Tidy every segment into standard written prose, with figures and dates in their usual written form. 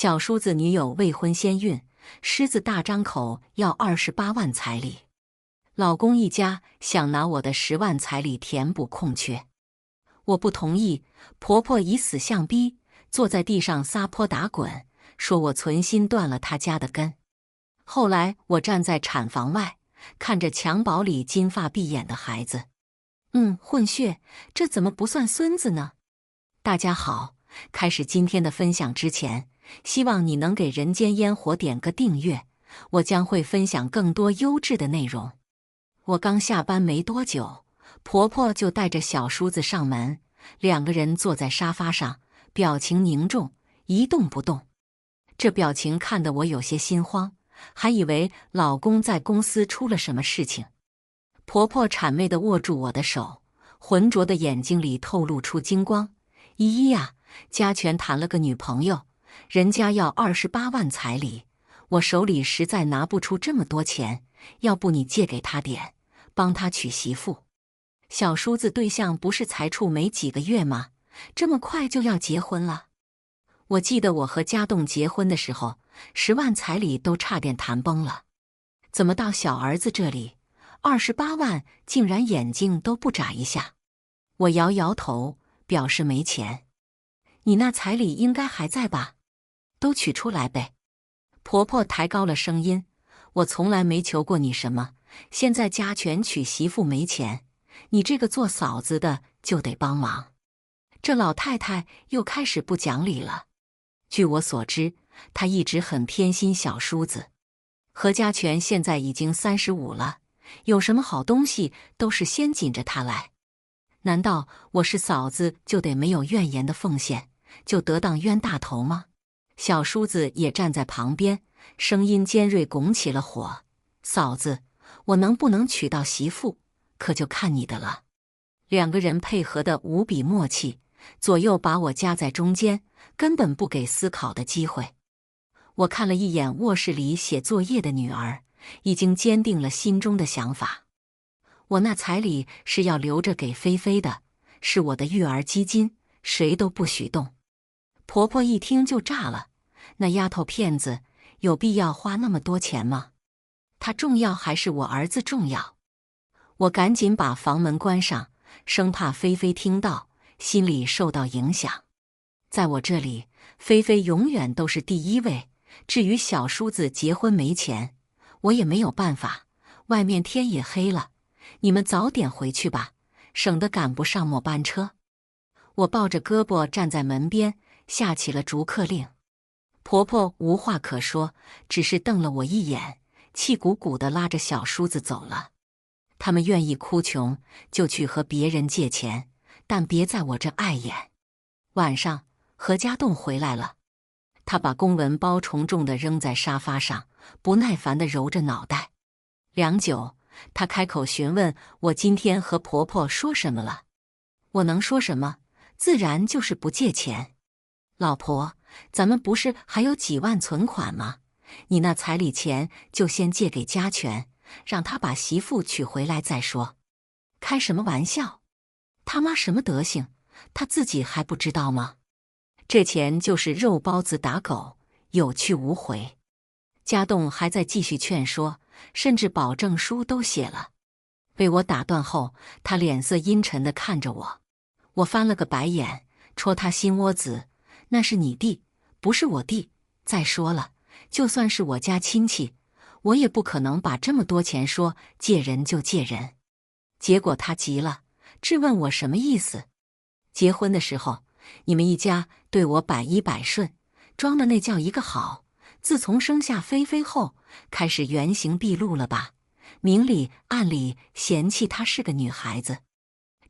小叔子女友未婚先孕，狮子大张口要28万彩礼，老公一家想拿我的10万彩礼填补空缺。我不同意，婆婆以死相逼，坐在地上撒泼打滚，说我存心断了她家的根。后来我站在产房外，看着襁褓里金发碧眼的孩子，混血，这怎么不算孙子呢？大家好，开始今天的分享之前，希望你能给人间烟火点个订阅，我将会分享更多优质的内容。我刚下班没多久，婆婆就带着小叔子上门，2个人坐在沙发上，表情凝重，一动不动。这表情看得我有些心慌，还以为老公在公司出了什么事情。婆婆谄媚地握住我的手，浑浊的眼睛里透露出金光。依依呀，家全谈了个女朋友，人家要28万彩礼，我手里实在拿不出这么多钱，要不你借给他点，帮他娶媳妇。小叔子对象不是才处没几个月吗？这么快就要结婚了？我记得我和家栋结婚的时候，10万彩礼都差点谈崩了，怎么到小儿子这里，28万竟然眼睛都不眨一下？我摇摇头，表示没钱。你那彩礼应该还在吧？都取出来呗。婆婆抬高了声音，我从来没求过你什么，现在家全娶媳妇没钱，你这个做嫂子的就得帮忙。这老太太又开始不讲理了。据我所知，她一直很偏心小叔子。何家全现在已经35了，有什么好东西都是先紧着他来。难道我是嫂子就得没有怨言的奉献，就得当冤大头吗？小叔子也站在旁边，声音尖锐，拱起了火。嫂子，我能不能娶到媳妇，可就看你的了。2个人配合得无比默契，左右把我夹在中间，根本不给思考的机会。我看了一眼卧室里写作业的女儿，已经坚定了心中的想法。我那彩礼是要留着给菲菲的，是我的育儿基金，谁都不许动。婆婆一听就炸了，那丫头片子有必要花那么多钱吗？她重要还是我儿子重要？我赶紧把房门关上，生怕菲菲听到，心里受到影响。在我这里，菲菲永远都是第一位。至于小叔子结婚没钱，我也没有办法。外面天也黑了，你们早点回去吧，省得赶不上末班车。我抱着胳膊站在门边，下起了逐客令。婆婆无话可说，只是瞪了我一眼，气鼓鼓地拉着小叔子走了。他们愿意哭穷，就去和别人借钱，但别在我这碍眼。晚上，何家栋回来了，他把公文包重重地扔在沙发上，不耐烦地揉着脑袋。良久，他开口询问我今天和婆婆说什么了。我能说什么？自然就是不借钱。老婆，咱们不是还有几万存款吗？你那彩礼钱就先借给家全，让他把媳妇娶回来再说。开什么玩笑？他妈什么德行，他自己还不知道吗？这钱就是肉包子打狗，有去无回。家栋还在继续劝说，甚至保证书都写了。被我打断后，他脸色阴沉地看着我。我翻了个白眼，戳他心窝子，那是你弟，不是我弟。再说了，就算是我家亲戚，我也不可能把这么多钱说借人就借人。结果他急了，质问我什么意思。结婚的时候，你们一家对我百依百顺，装的那叫一个好。自从生下菲菲后，开始原形毕露了吧？明里暗里嫌弃她是个女孩子。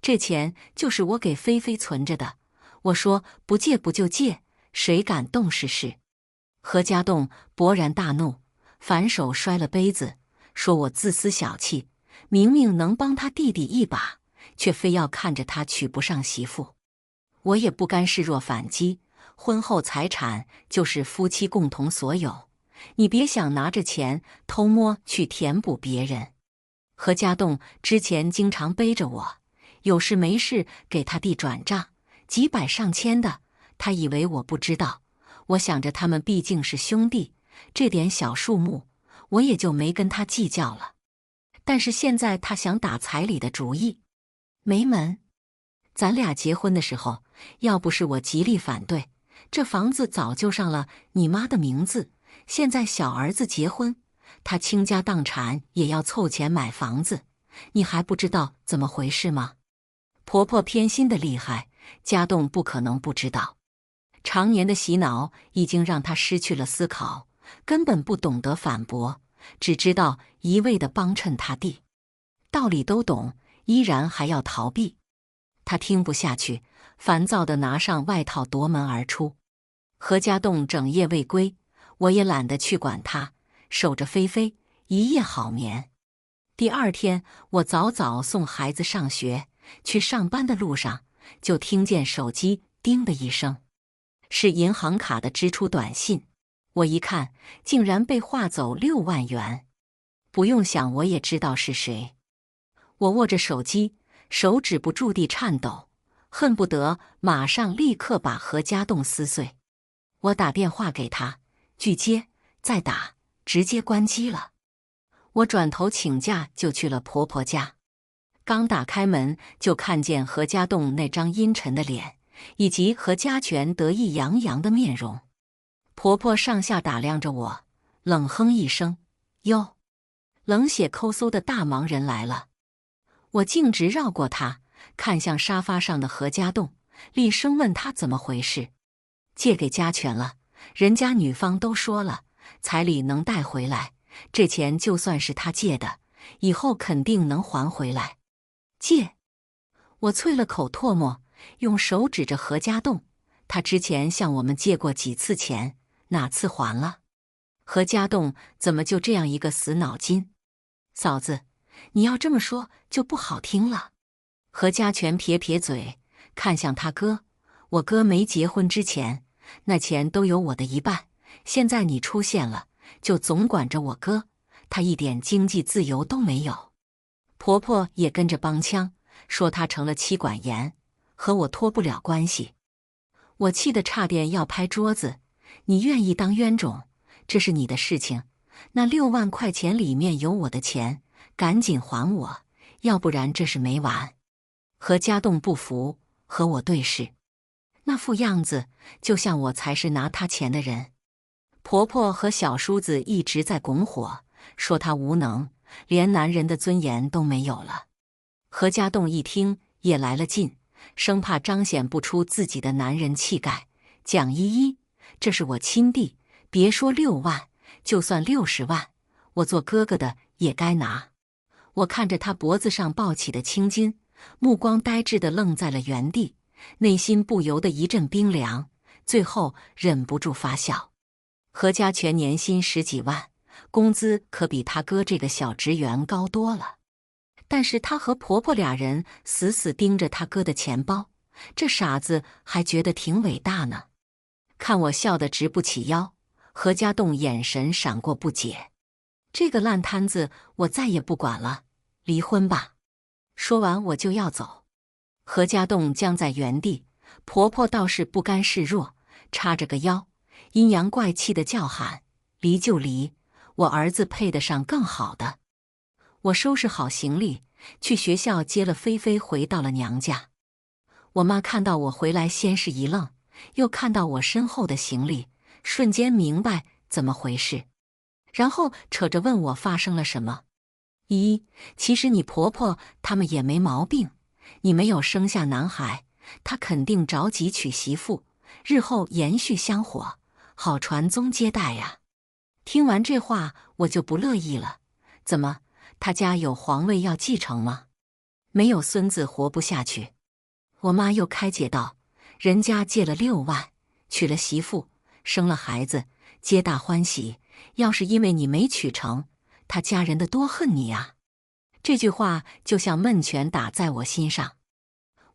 这钱就是我给菲菲存着的，我说不借不就借，谁敢动试试？何家栋勃然大怒，反手摔了杯子，说我自私小气，明明能帮他弟弟一把，却非要看着他娶不上媳妇。我也不甘示弱反击，婚后财产就是夫妻共同所有，你别想拿着钱偷摸去填补别人。何家栋之前经常背着我，有事没事给他弟转账，几百上千的，他以为我不知道。我想着他们毕竟是兄弟，这点小数目我也就没跟他计较了。但是现在他想打彩礼的主意，没门！咱俩结婚的时候，要不是我极力反对，这房子早就上了你妈的名字。现在小儿子结婚，他倾家荡产也要凑钱买房子，你还不知道怎么回事吗？婆婆偏心的厉害，家栋不可能不知道。常年的洗脑已经让他失去了思考，根本不懂得反驳，只知道一味地帮衬他弟。道理都懂，依然还要逃避。他听不下去，烦躁地拿上外套夺门而出。何家栋整夜未归，我也懒得去管他，守着菲菲，一夜好眠。第二天，我早早送孩子上学，去上班的路上，就听见手机叮的一声，是银行卡的支出短信。我一看，竟然被划走6万元。不用想，我也知道是谁。我握着手机，手指不住地颤抖，恨不得马上立刻把何家栋撕碎。我打电话给他，拒接，再打，直接关机了。我转头请假就去了婆婆家。刚打开门，就看见何家栋那张阴沉的脸，以及何家全得意洋洋的面容。婆婆上下打量着我，冷哼一声：“哟，冷血抠搜的大忙人来了。”我径直绕过他，看向沙发上的何家栋，厉声问他怎么回事。借给家全了，人家女方都说了，彩礼能带回来，这钱就算是他借的，以后肯定能还回来。借？我啐了口唾沫，用手指着何家栋，他之前向我们借过几次钱，哪次还了？何家栋怎么就这样一个死脑筋？嫂子，你要这么说就不好听了。何家全撇撇嘴，看向他哥，我哥没结婚之前，那钱都有我的一半，现在你出现了，就总管着我哥，他一点经济自由都没有。婆婆也跟着帮腔，说他成了妻管严，和我脱不了关系。我气得差点要拍桌子，你愿意当冤种，这是你的事情，那6万块钱里面有我的钱，赶紧还我，要不然这事没完。何家栋不服，和我对视，那副样子就像我才是拿他钱的人。婆婆和小叔子一直在拱火，说他无能，连男人的尊严都没有了。何家栋一听也来了劲，生怕彰显不出自己的男人气概。蒋依依，这是我亲弟，别说6万，就算60万，我做哥哥的也该拿。我看着他脖子上抱起的青筋，目光呆滞地愣在了原地，内心不由得一阵冰凉，最后忍不住发笑。何家全年薪10几万，工资可比他哥这个小职员高多了。但是他和婆婆俩人死死盯着他哥的钱包，这傻子还觉得挺伟大呢。看我笑得直不起腰，何家栋眼神闪过不解。这个烂摊子我再也不管了，离婚吧。说完我就要走。何家栋僵在原地，婆婆倒是不甘示弱，叉着个腰，阴阳怪气地叫喊：离就离，我儿子配得上更好的。我收拾好行李，去学校接了菲菲，回到了娘家。我妈看到我回来，先是一愣，又看到我身后的行李，瞬间明白怎么回事，然后扯着问我发生了什么。姨，其实你婆婆他们也没毛病，你没有生下男孩，她肯定着急娶媳妇，日后延续香火，好传宗接代呀。听完这话，我就不乐意了。怎么，他家有皇位要继承吗？没有孙子活不下去。我妈又开解道：人家借了6万，娶了媳妇，生了孩子，皆大欢喜。要是因为你没娶成，他家人的多恨你啊！这句话就像闷拳打在我心上。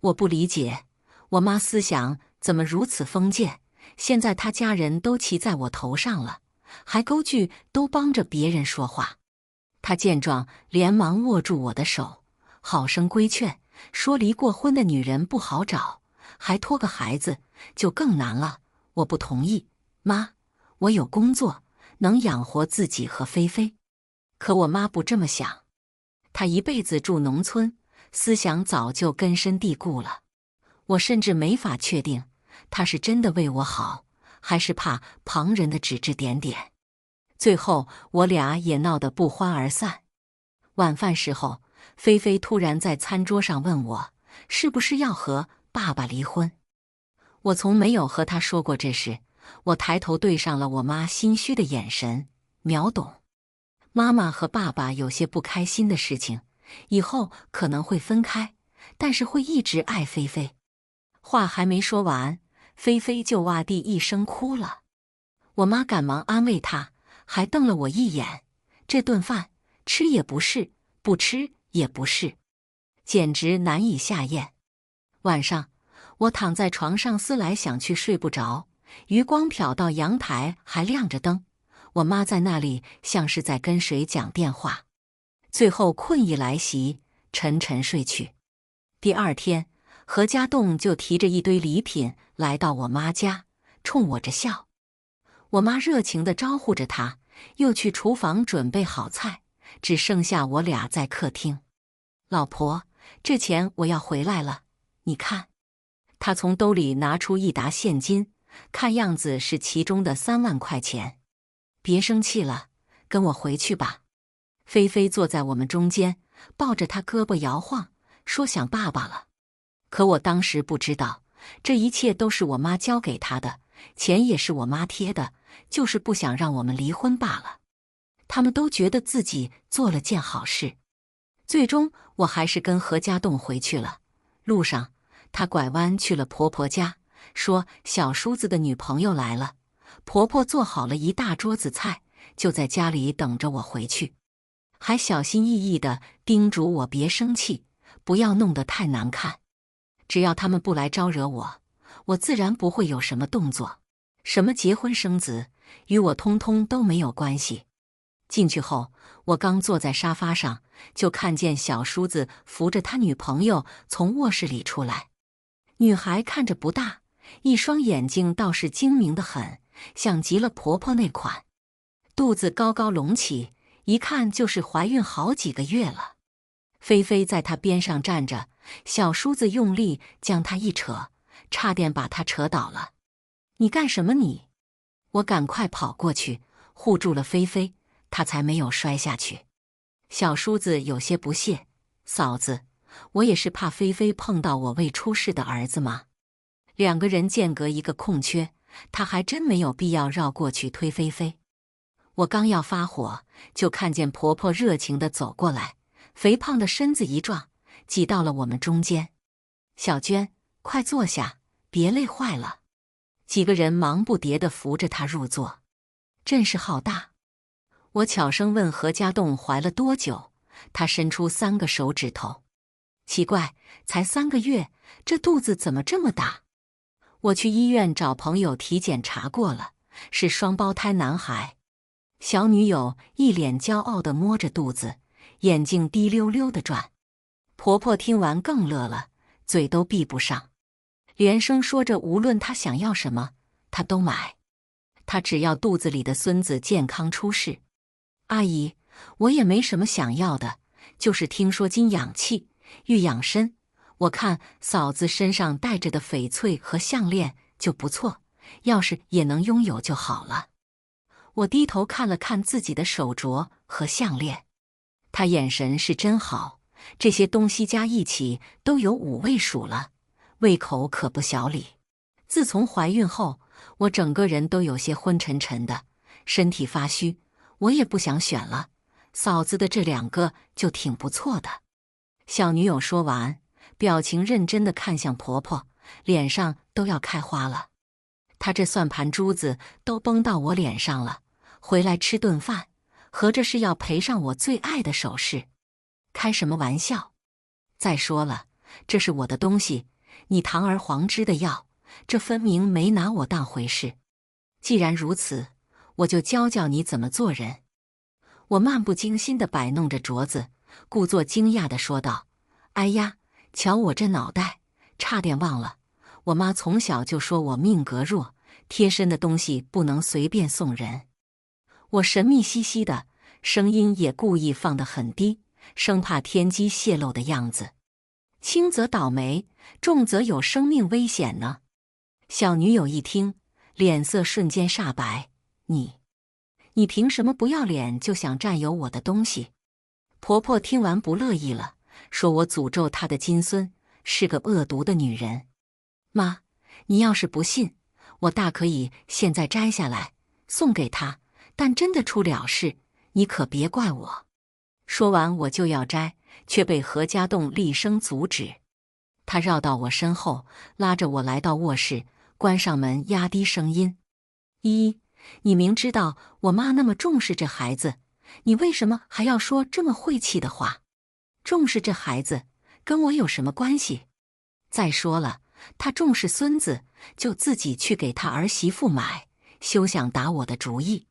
我不理解，我妈思想怎么如此封建？现在他家人都骑在我头上了，还勾据都帮着别人说话。他见状，连忙握住我的手，好生规劝，说离过婚的女人不好找，还拖个孩子就更难了。我不同意，妈，我有工作，能养活自己和菲菲。可我妈不这么想，她一辈子住农村，思想早就根深蒂固了。我甚至没法确定，她是真的为我好，还是怕旁人的指指点点。最后我俩也闹得不欢而散。晚饭时候，菲菲突然在餐桌上问我，是不是要和爸爸离婚？我从没有和她说过这事。我抬头对上了我妈心虚的眼神，秒懂。妈妈和爸爸有些不开心的事情，以后可能会分开，但是会一直爱菲菲。话还没说完，菲菲就哇地一声哭了。我妈赶忙安慰她，还瞪了我一眼，这顿饭吃也不是，不吃也不是，简直难以下咽。晚上我躺在床上思来想去睡不着，余光瞟到阳台还亮着灯，我妈在那里像是在跟谁讲电话。最后困意来袭，沉沉睡去。第二天，何家栋就提着一堆礼品来到我妈家，冲我着笑。我妈热情地招呼着他，又去厨房准备好菜，只剩下我俩在客厅。老婆，这钱我要回来了，你看。他从兜里拿出一沓现金，看样子是其中的3万块钱。别生气了，跟我回去吧。菲菲坐在我们中间，抱着他胳膊摇晃，说想爸爸了。可我当时不知道，这一切都是我妈交给他的，钱也是我妈贴的，就是不想让我们离婚罢了。他们都觉得自己做了件好事。最终我还是跟何家栋回去了。路上他拐弯去了婆婆家，说小叔子的女朋友来了，婆婆做好了一大桌子菜，就在家里等着我回去，还小心翼翼地叮嘱我别生气，不要弄得太难看。只要他们不来招惹我，我自然不会有什么动作，什么结婚生子，与我通通都没有关系。进去后，我刚坐在沙发上，就看见小叔子扶着他女朋友从卧室里出来。女孩看着不大，一双眼睛倒是精明得很，像极了婆婆那款。肚子高高隆起，一看就是怀孕好几个月了。菲菲在她边上站着，小叔子用力将她一扯，差点把她扯倒了。你干什么你？我赶快跑过去，护住了菲菲，她才没有摔下去。小叔子有些不屑，嫂子，我也是怕菲菲碰到我未出世的儿子吗？2个人间隔一个空缺，他还真没有必要绕过去推菲菲。我刚要发火，就看见婆婆热情地走过来，肥胖的身子一撞，挤到了我们中间。小娟，快坐下，别累坏了。几个人忙不迭地扶着她入座。阵势浩大。我悄声问何家栋怀了多久，他伸出3个手指头。奇怪，才3个月，这肚子怎么这么大？我去医院找朋友体检查过了，是双胞胎男孩。小女友一脸骄傲地摸着肚子，眼睛滴溜溜地转。婆婆听完更乐了，嘴都闭不上，连声说着无论她想要什么，她都买。她只要肚子里的孙子健康出世。阿姨，我也没什么想要的，就是听说金养气，玉养身，我看嫂子身上戴着的翡翠和项链就不错，要是也能拥有就好了。我低头看了看自己的手镯和项链，他眼神是真好，这些东西加一起都有5位数了，胃口可不小哩。自从怀孕后，我整个人都有些昏沉沉的，身体发虚，我也不想选了，嫂子的这2个就挺不错的。小女友说完，表情认真地看向婆婆，脸上都要开花了。她这算盘珠子都崩到我脸上了，回来吃顿饭，合着是要赔上我最爱的首饰。开什么玩笑？再说了，这是我的东西，你堂而皇之的要，这分明没拿我当回事。既然如此，我就教教你怎么做人。我漫不经心地摆弄着镯子，故作惊讶地说道：哎呀，瞧我这脑袋，差点忘了，我妈从小就说我命格弱，贴身的东西不能随便送人。我神秘兮兮的，声音也故意放得很低，生怕天机泄露的样子。轻则倒霉，重则有生命危险呢。小女友一听，脸色瞬间煞白。你凭什么不要脸就想占有我的东西？婆婆听完不乐意了，说我诅咒她的金孙是个恶毒的女人。妈，你要是不信，我大可以现在摘下来送给她，但真的出了事，你可别怪我。说完我就要摘，却被何家栋厉声阻止。他绕到我身后，拉着我来到卧室，关上门，压低声音：你明知道我妈那么重视这孩子，你为什么还要说这么晦气的话？重视这孩子跟我有什么关系？再说了，他重视孙子，就自己去给他儿媳妇买，休想打我的主意。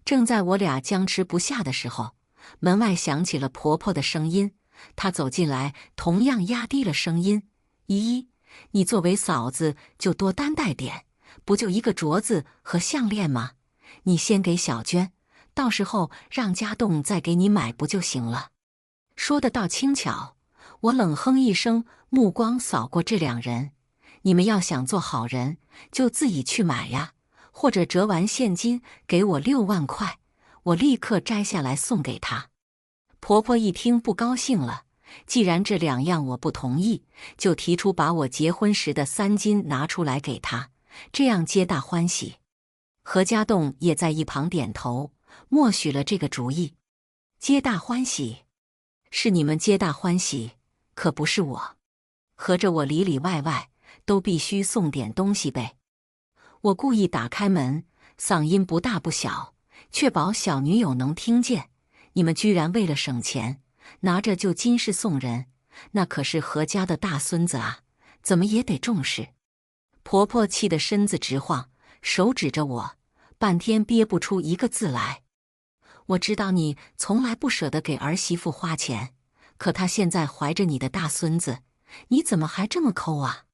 正在我俩僵持不下的时候，门外响起了婆婆的声音。她走进来，同样压低了声音：你作为嫂子就多担待点，不就一个镯子和项链吗？你先给小娟，到时候让家栋再给你买不就行了？说得倒轻巧。我冷哼一声，目光扫过这两人：你们要想做好人，就自己去买呀，或者折完现金给我6万块，我立刻摘下来送给他。婆婆一听不高兴了，既然这2样我不同意，就提出把我结婚时的3金拿出来给他，这样皆大欢喜。何家栋也在一旁点头，默许了这个主意。皆大欢喜，是你们皆大欢喜，可不是我。合着我里里外外都必须送点东西呗。我故意打开门，嗓音不大不小，确保小女友能听见。你们居然为了省钱，拿着旧金饰送人，那可是何家的大孙子啊，怎么也得重视。婆婆气得身子直晃，手指着我，半天憋不出一个字来。我知道你从来不舍得给儿媳妇花钱，可她现在怀着你的大孙子，你怎么还这么抠啊？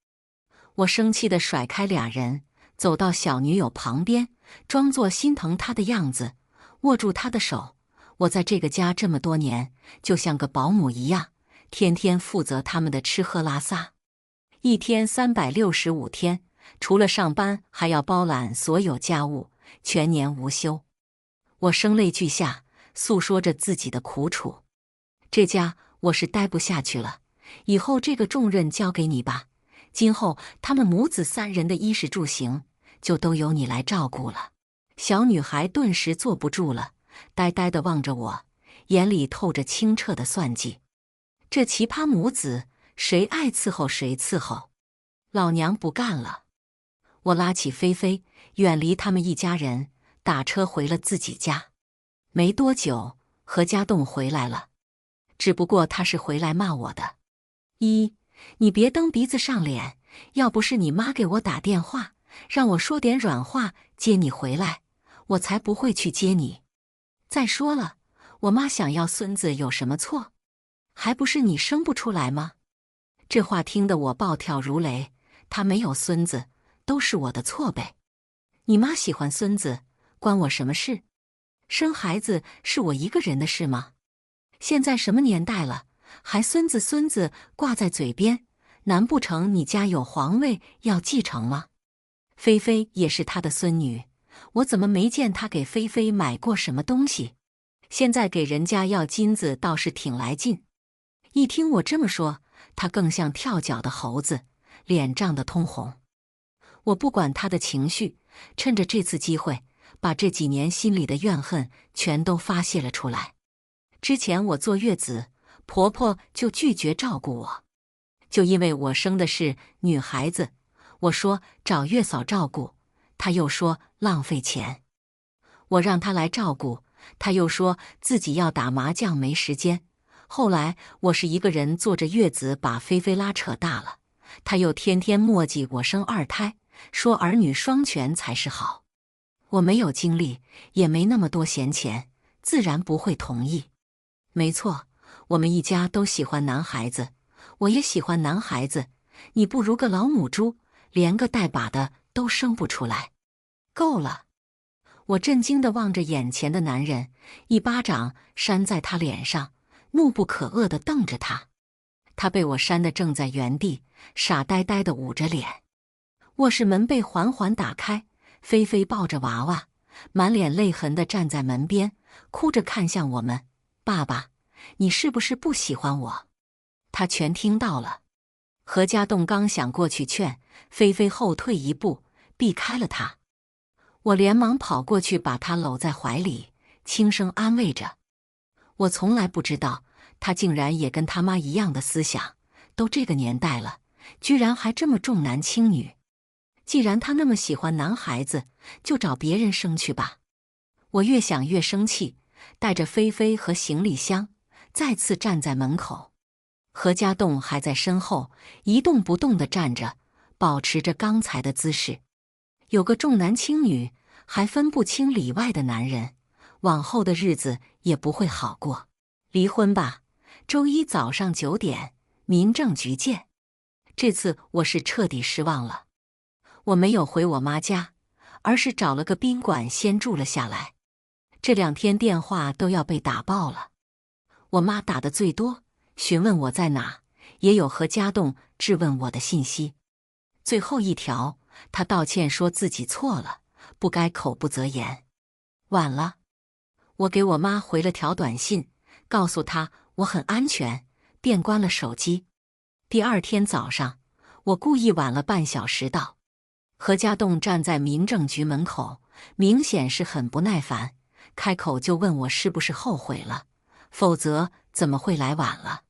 我生气地甩开俩人，走到小女友旁边，装作心疼她的样子，握住她的手。我在这个家这么多年，就像个保姆一样，天天负责他们的吃喝拉撒，一天365天，除了上班还要包揽所有家务，全年无休。我声泪俱下，诉说着自己的苦楚。这家我是待不下去了，以后这个重任交给你吧，今后他们母子3人的衣食住行就都由你来照顾了。小女孩顿时坐不住了，呆呆地望着我，眼里透着清澈的算计。这奇葩母子，谁爱伺候谁伺候，老娘不干了。我拉起菲菲，远离他们一家人，打车回了自己家。没多久，何家栋回来了，只不过他是回来骂我的。你别蹬鼻子上脸，要不是你妈给我打电话，让我说点软话接你回来，我才不会去接你。再说了，我妈想要孙子有什么错？还不是你生不出来吗？这话听得我暴跳如雷，她没有孙子，都是我的错呗。你妈喜欢孙子，关我什么事？生孩子是我一个人的事吗？现在什么年代了，还孙子孙子挂在嘴边，难不成你家有皇位要继承吗？菲菲也是他的孙女，我怎么没见他给菲菲买过什么东西？现在给人家要金子倒是挺来劲。一听我这么说，他更像跳脚的猴子，脸涨得通红。我不管他的情绪，趁着这次机会，把这几年心里的怨恨全都发泄了出来。之前我坐月子，婆婆就拒绝照顾我，就因为我生的是女孩子，我说找月嫂照顾，她又说浪费钱。我让她来照顾，她又说自己要打麻将没时间。后来我是一个人坐着月子把菲菲拉扯大了，她又天天磨叽我生2胎，说儿女双全才是好。我没有精力，也没那么多闲钱，自然不会同意。没错，我们一家都喜欢男孩子，我也喜欢男孩子，你不如个老母猪，连个带把的都生不出来。够了！我震惊地望着眼前的男人，一巴掌扇在他脸上，怒不可遏地瞪着他。他被我扇得正在原地，傻呆呆地捂着脸。卧室门被缓缓打开，菲菲抱着娃娃，满脸泪痕地站在门边，哭着看向我们：“爸爸，你是不是不喜欢我？”他全听到了。何家栋刚想过去劝，菲菲后退一步，避开了他。我连忙跑过去，把他搂在怀里，轻声安慰着。我从来不知道，他竟然也跟他妈一样的思想，都这个年代了，居然还这么重男轻女。既然他那么喜欢男孩子，就找别人生去吧。我越想越生气，带着菲菲和行李箱，再次站在门口。何家栋还在身后一动不动地站着，保持着刚才的姿势。有个重男轻女还分不清里外的男人，往后的日子也不会好过。离婚吧，周一早上9点，民政局见。这次我是彻底失望了。我没有回我妈家，而是找了个宾馆先住了下来。这2天电话都要被打爆了。我妈打的最多，询问我在哪，也有何家栋质问我的信息。最后一条，她道歉说自己错了，不该口不择言。晚了，我给我妈回了条短信，告诉她我很安全，便关了手机。第2天早上，我故意晚了半小时到。何家栋站在民政局门口，明显是很不耐烦，开口就问我是不是后悔了，否则怎么会来晚了。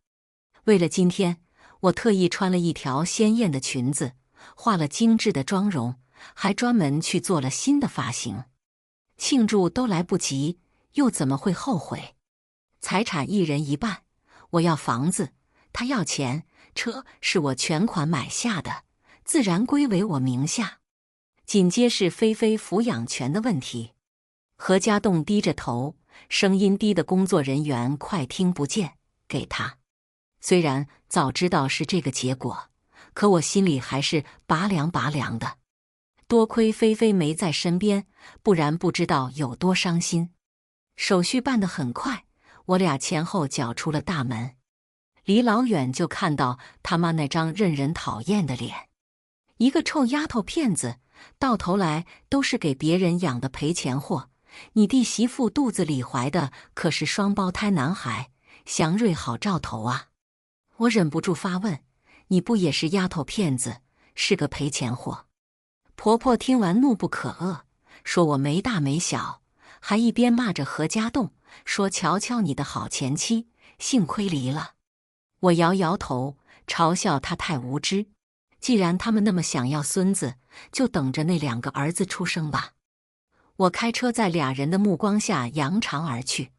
为了今天，我特意穿了一条鲜艳的裙子，化了精致的妆容，还专门去做了新的发型。庆祝都来不及，又怎么会后悔？财产一人一半，我要房子，他要钱，车是我全款买下的，自然归为我名下。紧接是菲菲抚养权的问题。何家栋低着头，声音低的工作人员快听不见，给他。虽然早知道是这个结果，可我心里还是拔凉拔凉的。多亏菲菲没在身边，不然不知道有多伤心。手续办得很快，我俩前后脚出了大门。离老远就看到他妈那张任人讨厌的脸。一个臭丫头片子，到头来都是给别人养的赔钱货。你弟媳妇肚子里怀的可是双胞胎男孩，祥瑞好兆头啊！我忍不住发问：你不也是丫头片子，是个赔钱货？婆婆听完怒不可遏，说我没大没小，还一边骂着何家栋，说瞧瞧你的好前妻，幸亏离了。我摇摇头，嘲笑她太无知。既然他们那么想要孙子，就等着那2个儿子出生吧。我开车在俩人的目光下扬长而去。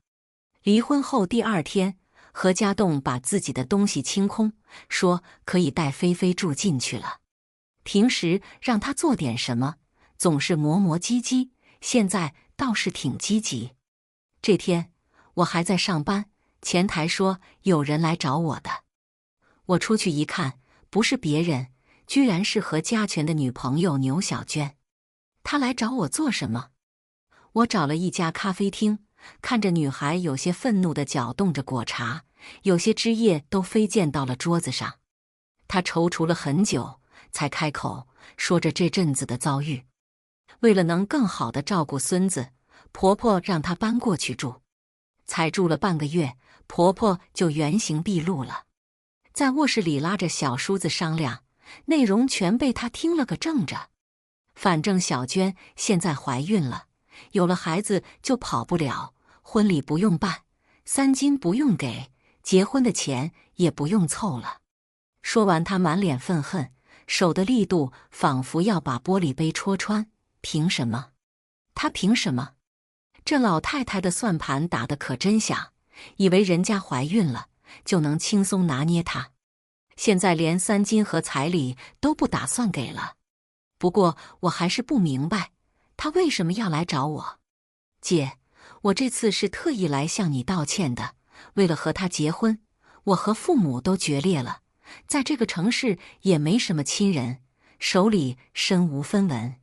离婚后第2天，何家栋把自己的东西清空，说可以带菲菲住进去了。平时让他做点什么，总是磨磨唧唧，现在倒是挺积极。这天我还在上班，前台说有人来找我的。我出去一看，不是别人，居然是何家全的女朋友牛小娟。她来找我做什么？我找了一家咖啡厅，看着女孩有些愤怒地搅动着果茶，有些汁液都飞溅到了桌子上。她踌躇了很久，才开口说着这阵子的遭遇。为了能更好地照顾孙子，婆婆让她搬过去住。才住了半个月，婆婆就原形毕露了。在卧室里拉着小叔子商量，内容全被她听了个正着。反正小娟现在怀孕了，有了孩子就跑不了，婚礼不用办，3金不用给，结婚的钱也不用凑了。说完，她满脸愤恨，手的力度仿佛要把玻璃杯戳穿。凭什么？她凭什么？这老太太的算盘打得可真响，以为人家怀孕了就能轻松拿捏她。现在连3金和彩礼都不打算给了。不过我还是不明白，她为什么要来找我？姐，我这次是特意来向你道歉的。为了和他结婚，我和父母都决裂了，在这个城市也没什么亲人，手里身无分文。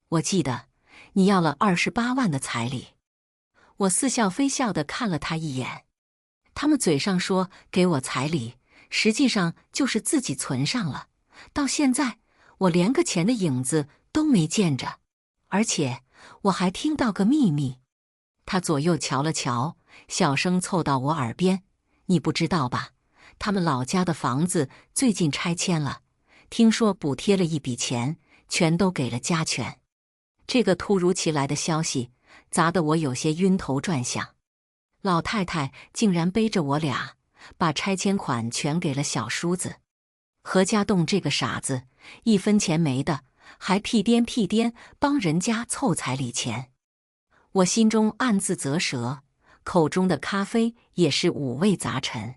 我记得你要了28万的彩礼。我似笑非笑地看了他一眼。他们嘴上说给我彩礼，实际上就是自己存上了。到现在，我连个钱的影子都没见着。而且我还听到个秘密。他左右瞧了瞧，小声凑到我耳边：“你不知道吧？他们老家的房子最近拆迁了，听说补贴了一笔钱，全都给了家权。”这个突如其来的消息砸得我有些晕头转向。老太太竟然背着我俩，把拆迁款全给了小叔子。何家栋这个傻子，1分钱没的，还屁颠屁颠帮人家凑彩礼钱。我心中暗自啧舌，口中的咖啡也是五味杂陈。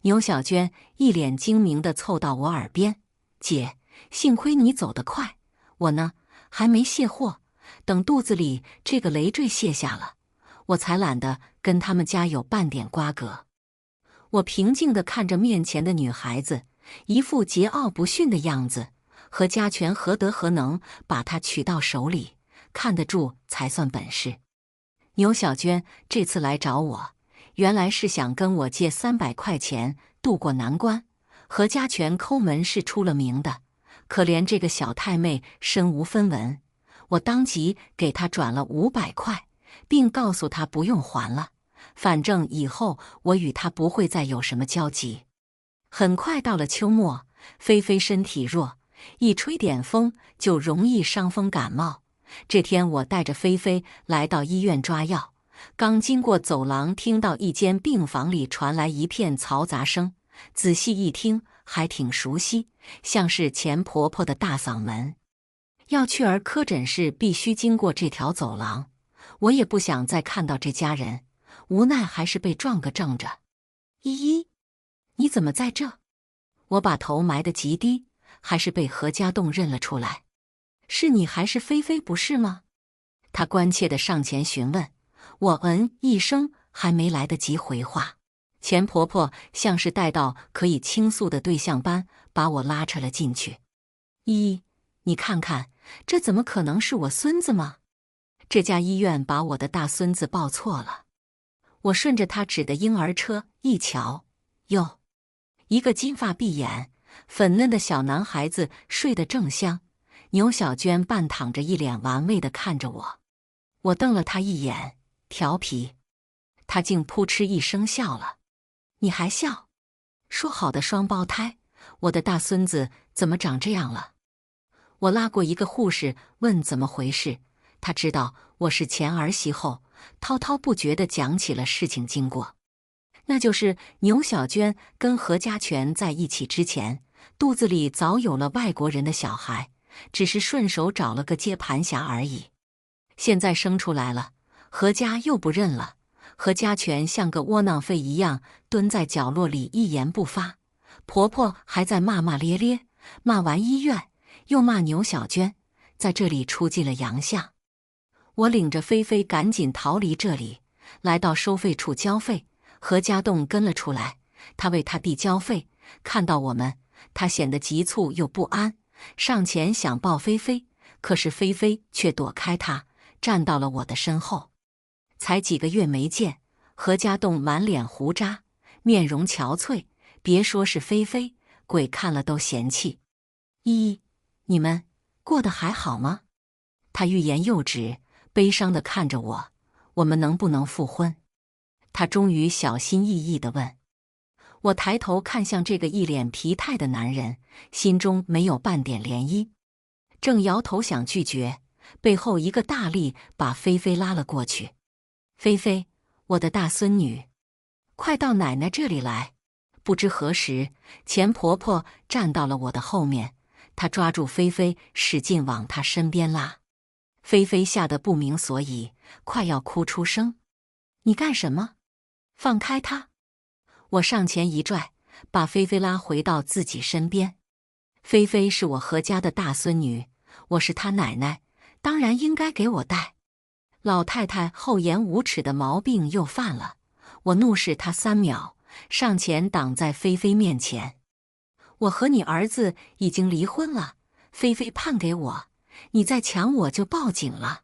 牛小娟一脸精明地凑到我耳边：“姐，幸亏你走得快，我呢还没卸货，等肚子里这个累赘卸下了，我才懒得跟他们家有半点瓜葛。”我平静地看着面前的女孩子，一副桀骜不驯的样子。何家权何德何能把她娶到手里，看得住才算本事。牛小娟这次来找我，原来是想跟我借300块钱渡过难关。何家权抠门是出了名的，可怜这个小太妹身无分文，我当即给她转了500块，并告诉她不用还了，反正以后我与她不会再有什么交集。很快到了秋末，菲菲身体弱，一吹点风就容易伤风感冒。这天我带着菲菲来到医院抓药，刚经过走廊，听到一间病房里传来一片嘈杂声，仔细一听还挺熟悉，像是钱婆婆的大嗓门。要去儿科诊室必须经过这条走廊，我也不想再看到这家人，无奈还是被撞个正着。依依，你怎么在这？我把头埋得极低，还是被何家栋认了出来。是你还是菲菲不是吗？他关切地上前询问。我一声，还没来得及回话，钱婆婆像是带到可以倾诉的对象般，把我拉扯了进去。依依，你看看，这怎么可能是我孙子吗？这家医院把我的大孙子报错了。我顺着他指的婴儿车一瞧，哟，一个金发碧眼、粉嫩的小男孩子睡得正香。牛小娟半躺着，一脸玩味地看着我。我瞪了他一眼，调皮。他竟扑哧一声笑了。你还笑？说好的双胞胎，我的大孙子怎么长这样了？我拉过一个护士问怎么回事，他知道我是前儿媳后，滔滔不绝地讲起了事情经过。那就是牛小娟跟何家权在一起之前，肚子里早有了外国人的小孩，只是顺手找了个接盘侠而已。现在生出来了，何家又不认了。何家权像个窝囊废一样蹲在角落里一言不发，婆婆还在骂骂咧咧，骂完医院又骂牛小娟，在这里出尽了洋相。我领着菲菲赶紧逃离这里，来到收费处交费。何家栋跟了出来，他为他弟交费，看到我们，他显得急促又不安，上前想抱菲菲，可是菲菲却躲开他，站到了我的身后。才几个月没见，何家栋满脸胡渣，面容憔悴，别说是菲菲，鬼看了都嫌弃。依依，你们过得还好吗？他欲言又止，悲伤地看着我。我们能不能复婚？他终于小心翼翼地问。我抬头看向这个一脸疲态的男人，心中没有半点涟漪。正摇头想拒绝，背后一个大力把菲菲拉了过去。菲菲，我的大孙女，快到奶奶这里来。不知何时，钱婆婆站到了我的后面，她抓住菲菲，使劲往她身边拉。菲菲吓得不明所以，快要哭出声。你干什么？放开她！我上前一拽，把菲菲拉回到自己身边。菲菲是我何家的大孙女，我是她奶奶，当然应该给我带。老太太厚颜无耻的毛病又犯了，我怒视她3秒，上前挡在菲菲面前。我和你儿子已经离婚了，菲菲判给我，你再抢我就报警了。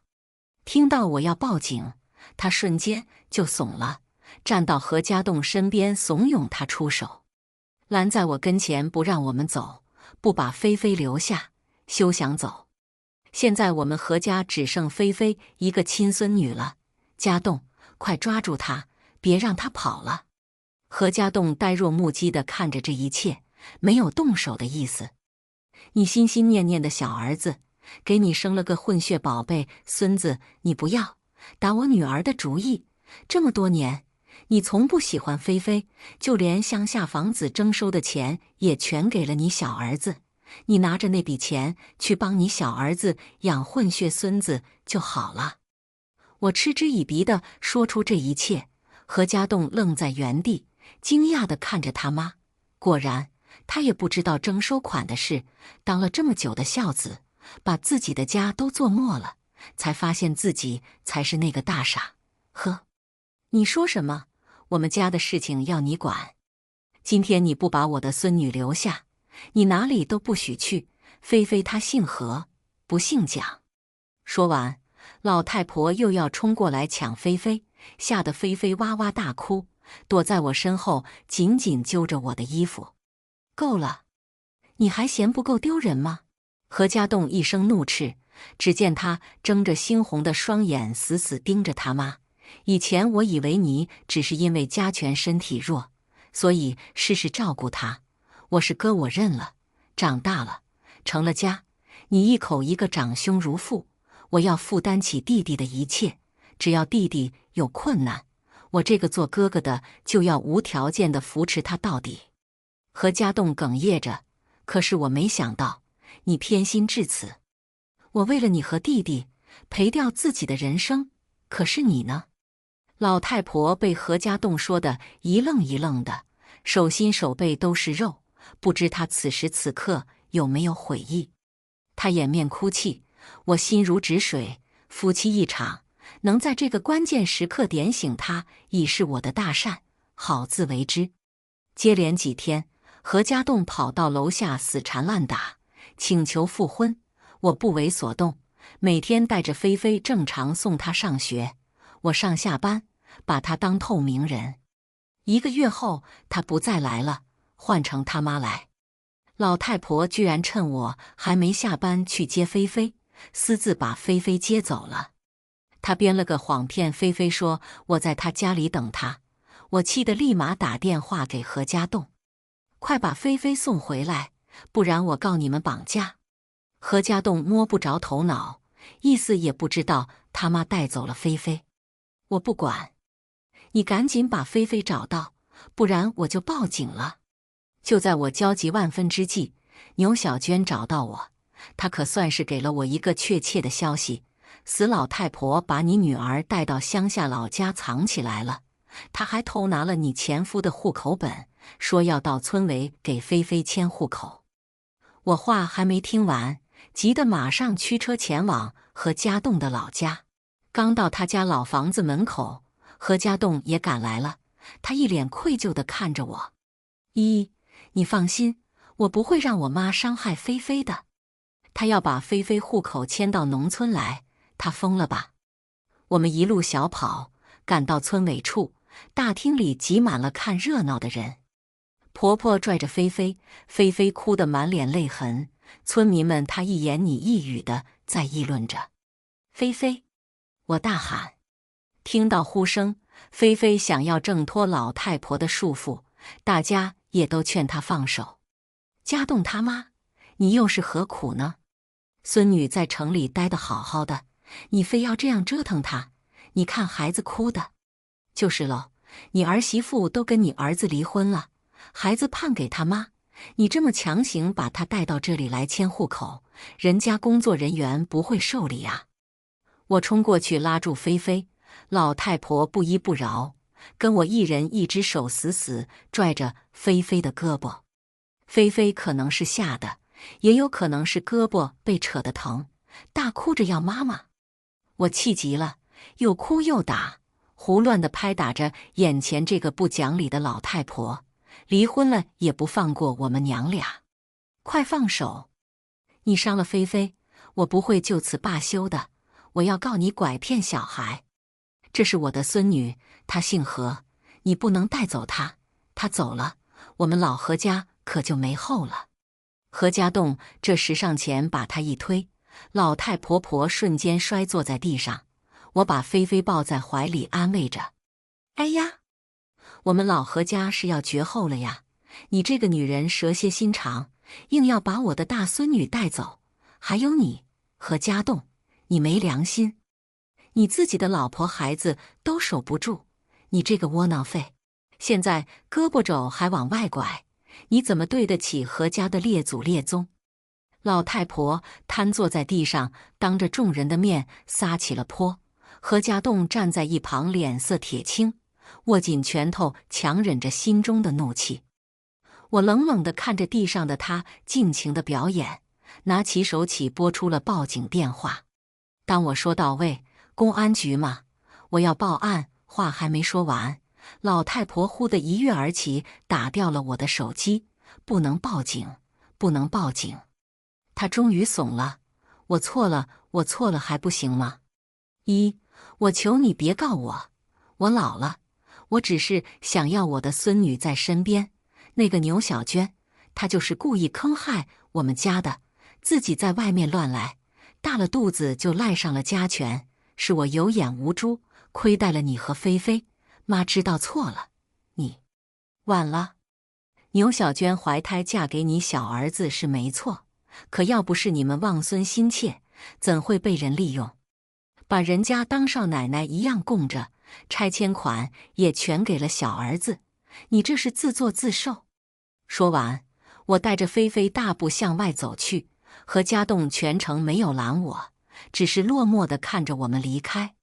听到我要报警，他瞬间就怂了，站到何家栋身边，怂恿他出手，拦在我跟前不让我们走，不把菲菲留下，休想走。现在我们何家只剩菲菲一个亲孙女了，家栋，快抓住她，别让她跑了。何家栋呆若木鸡地看着这一切，没有动手的意思。你心心念念的小儿子，给你生了个混血宝贝孙子，你不要，打我女儿的主意。这么多年，你从不喜欢菲菲，就连乡下房子征收的钱也全给了你小儿子。你拿着那笔钱去帮你小儿子养混血孙子就好了。我嗤之以鼻地说出这一切，何家栋愣在原地，惊讶地看着他妈。果然，他也不知道征收款的事，当了这么久的孝子，把自己的家都做没了，才发现自己才是那个大傻。呵，你说什么？我们家的事情要你管？今天你不把我的孙女留下，你哪里都不许去。菲菲她姓何，不姓蒋。说完，老太婆又要冲过来抢菲菲，吓得菲菲哇哇大哭，躲在我身后，紧紧揪着我的衣服。够了，你还嫌不够丢人吗？何家栋一声怒斥，只见他睁着猩红的双眼，死死盯着他妈。以前我以为你只是因为家权身体弱，所以事事照顾他。我是哥，我认了。长大了，成了家，你一口一个长兄如父，我要负担起弟弟的一切。只要弟弟有困难，我这个做哥哥的就要无条件地扶持他到底。何家栋哽咽着，可是我没想到你偏心至此。我为了你和弟弟赔掉自己的人生，可是你呢？老太婆被何家栋说的一愣一愣的，手心手背都是肉，不知她此时此刻有没有悔意。她掩面哭泣，我心如止水，夫妻一场，能在这个关键时刻点醒她，已是我的大善，好自为之。接连几天，何家栋跑到楼下死缠烂打，请求复婚，我不为所动，每天带着菲菲正常送她上学。我上下班，把她当透明人。1个月后，她不再来了，换成他妈来。老太婆居然趁我还没下班去接菲菲，私自把菲菲接走了。她编了个谎骗菲菲说我在她家里等她，我气得立马打电话给何家栋，快把菲菲送回来，不然我告你们绑架。何家栋摸不着头脑，意思也不知道他妈带走了菲菲。我不管，你赶紧把菲菲找到，不然我就报警了。就在我焦急万分之际，牛小娟找到我，她可算是给了我一个确切的消息：死老太婆把你女儿带到乡下老家藏起来了，她还偷拿了你前夫的户口本，说要到村委给菲菲迁户口。我话还没听完，急得马上驱车前往何家栋的老家。刚到他家老房子门口，何家栋也赶来了，他一脸愧疚地看着我：你放心，我不会让我妈伤害菲菲的。他要把菲菲户口迁到农村来，他疯了吧？我们一路小跑，赶到村委处，大厅里挤满了看热闹的人。婆婆拽着菲菲，菲菲哭得满脸泪痕，村民们她一言你一语的在议论着。菲菲！我大喊。听到呼声，菲菲想要挣脱老太婆的束缚，大家也都劝她放手。家栋他妈，你又是何苦呢？孙女在城里待得好好的，你非要这样折腾她，你看孩子哭的。就是喽，你儿媳妇都跟你儿子离婚了，孩子判给他妈，你这么强行把他带到这里来迁户口，人家工作人员不会受理啊！我冲过去拉住菲菲，老太婆不依不饶，跟我一人一只手死死拽着菲菲的胳膊。菲菲可能是吓的，也有可能是胳膊被扯得疼，大哭着要妈妈。我气急了，又哭又打，胡乱地拍打着眼前这个不讲理的老太婆，离婚了也不放过我们娘俩。快放手！你伤了菲菲，我不会就此罢休的。我要告你拐骗小孩。这是我的孙女，她姓何，你不能带走她，她走了，我们老何家可就没后了。”何家栋这时上前把她一推，老太婆婆瞬间摔坐在地上。我把菲菲抱在怀里安慰着：“哎呀，我们老何家是要绝后了呀！你这个女人蛇蝎心肠，硬要把我的大孙女带走。还有你，何家栋，你没良心！你自己的老婆孩子都守不住，你这个窝囊废，现在胳膊肘还往外拐，你怎么对得起何家的列祖列宗？”老太婆瘫坐在地上，当着众人的面撒起了泼。何家栋站在一旁，脸色铁青，握紧拳头，强忍着心中的怒气。我冷冷地看着地上的他尽情的表演，拿起手起拨出了报警电话。当我说到位，公安局嘛，我要报案，话还没说完，老太婆忽地一跃而起，打掉了我的手机。不能报警，不能报警。她终于怂了，我错了，我错了还不行吗？我求你别告我，我老了，我只是想要我的孙女在身边。那个牛小娟，她就是故意坑害我们家的，自己在外面乱来，大了肚子就赖上了家权，是我有眼无珠，亏待了你和菲菲，妈知道错了，你晚了。牛小娟怀胎嫁给你小儿子是没错，可要不是你们望孙心切，怎会被人利用？把人家当少奶奶一样供着，拆迁款也全给了小儿子，你这是自作自受。说完，我带着菲菲大步向外走去，何家栋全程没有拦我，只是落寞地看着我们离开。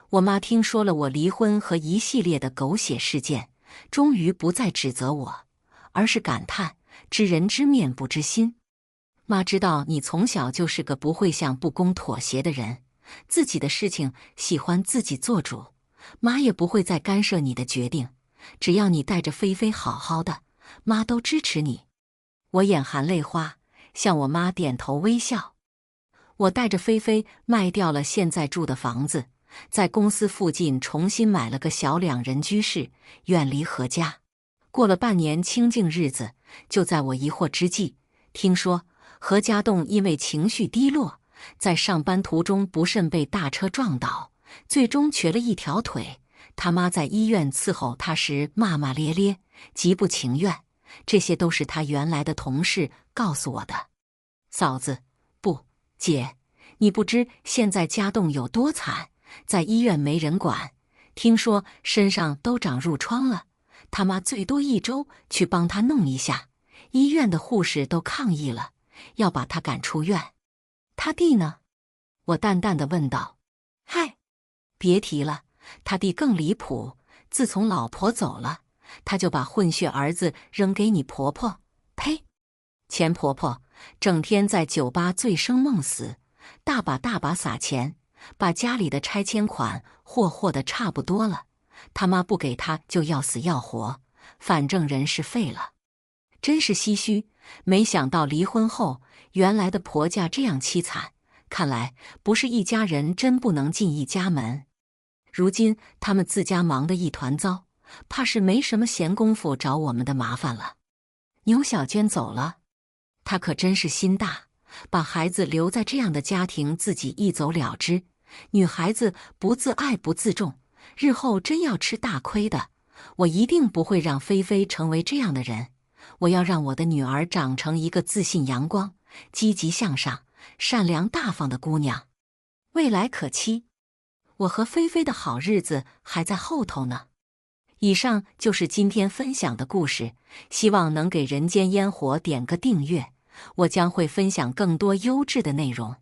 我妈听说了我离婚和一系列的狗血事件，终于不再指责我，而是感叹：知人知面不知心。妈知道你从小就是个不会向不公妥协的人，自己的事情喜欢自己做主，妈也不会再干涉你的决定，只要你带着菲菲好好的，妈都支持你。我眼含泪花，向我妈点头微笑。我带着菲菲卖掉了现在住的房子，在公司附近重新买了个小2人居室，远离何家。过了半年清静日子，就在我疑惑之际，听说何家栋因为情绪低落，在上班途中不慎被大车撞倒，最终瘸了一条腿。他妈在医院伺候他时骂骂咧咧，极不情愿。这些都是他原来的同事告诉我的。嫂子，不，姐，你不知现在家栋有多惨，在医院没人管，听说身上都长褥疮了，他妈最多1周去帮他弄一下，医院的护士都抗议了，要把他赶出院。他弟呢？我淡淡地问道。嗨，别提了，他弟更离谱，自从老婆走了，他就把混血儿子扔给你婆婆。呸！钱婆婆整天在酒吧醉生梦死，大把撒钱，把家里的拆迁款霍得差不多了，他妈不给他就要死要活，反正人是废了。真是唏嘘，没想到离婚后原来的婆家这样凄惨，看来不是一家人真不能进一家门。如今他们自家忙得一团糟，怕是没什么闲工夫找我们的麻烦了。牛小娟走了，她可真是心大，把孩子留在这样的家庭，自己一走了之。女孩子不自爱不自重，日后真要吃大亏的。我一定不会让菲菲成为这样的人，我要让我的女儿长成一个自信阳光、积极向上、善良大方的姑娘，未来可期。我和菲菲的好日子还在后头呢。以上就是今天分享的故事，希望能给人间烟火点个订阅，我将会分享更多优质的内容。